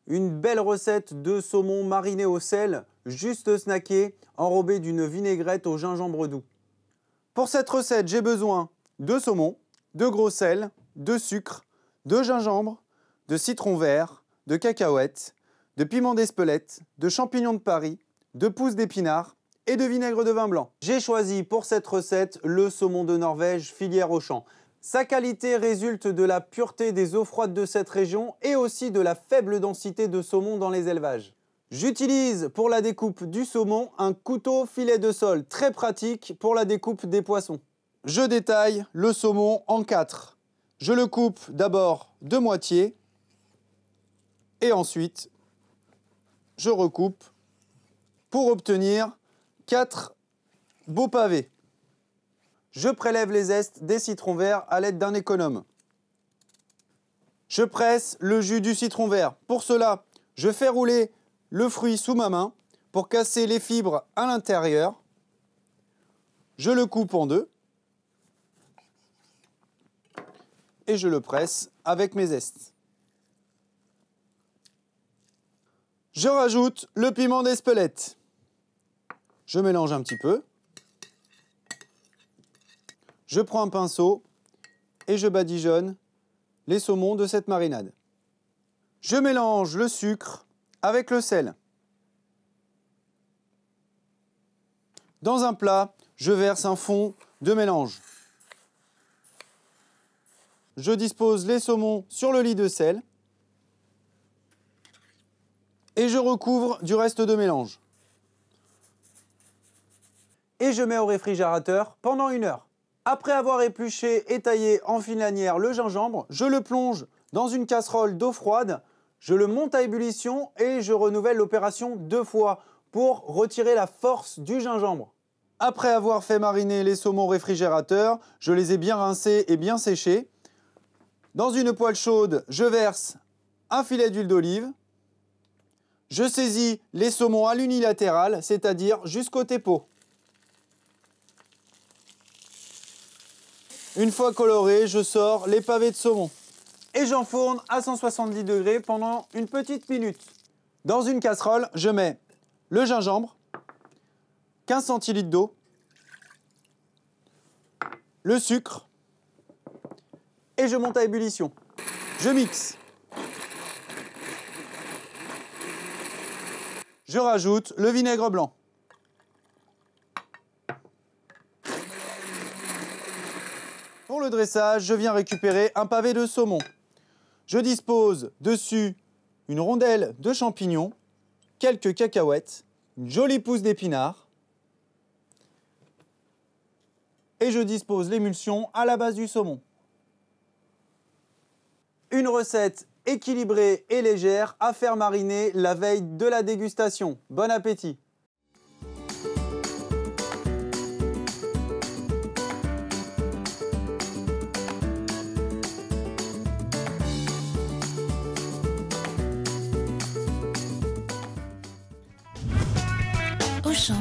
Une belle recette de saumon mariné au sel, juste snacké, enrobé d'une vinaigrette au gingembre doux. Pour cette recette, j'ai besoin de saumon, de gros sel, de sucre, de gingembre, de citron vert, de cacahuètes, de piment d'Espelette, de champignons de Paris, de pousses d'épinards et de vinaigre de vin blanc. J'ai choisi pour cette recette le saumon de Norvège filière Auchan. Sa qualité résulte de la pureté des eaux froides de cette région et aussi de la faible densité de saumon dans les élevages. J'utilise pour la découpe du saumon un couteau filet de sol très pratique pour la découpe des poissons. Je détaille le saumon en 4. Je le coupe d'abord de moitié et ensuite je recoupe pour obtenir 4 beaux pavés. Je prélève les zestes des citrons verts à l'aide d'un économe. Je presse le jus du citron vert. Pour cela, je fais rouler le fruit sous ma main pour casser les fibres à l'intérieur. Je le coupe en deux et je le presse avec mes zestes. Je rajoute le piment d'Espelette. Je mélange un petit peu. Je prends un pinceau et je badigeonne les saumons de cette marinade. Je mélange le sucre avec le sel. Dans un plat, je verse un fond de mélange. Je dispose les saumons sur le lit de sel et je recouvre du reste de mélange. Et je mets au réfrigérateur pendant 1 heure. Après avoir épluché et taillé en fine lanière le gingembre, je le plonge dans une casserole d'eau froide, je le monte à ébullition et je renouvelle l'opération 2 fois pour retirer la force du gingembre. Après avoir fait mariner les saumons au réfrigérateur, je les ai bien rincés et bien séchés. Dans une poêle chaude, je verse un filet d'huile d'olive. Je saisis les saumons à l'unilatéral, c'est-à-dire jusqu'au tépeau. Une fois coloré, je sors les pavés de saumon et j'enfourne à 170 degrés pendant une petite minute. Dans une casserole, je mets le gingembre, 15 centilitres d'eau, le sucre et je monte à ébullition. Je mixe. Je rajoute le vinaigre blanc. Pour le dressage, je viens récupérer un pavé de saumon. Je dispose dessus une rondelle de champignons, quelques cacahuètes, une jolie pousse d'épinards. Et je dispose l'émulsion à la base du saumon. Une recette équilibrée et légère à faire mariner la veille de la dégustation. Bon appétit! Auchan.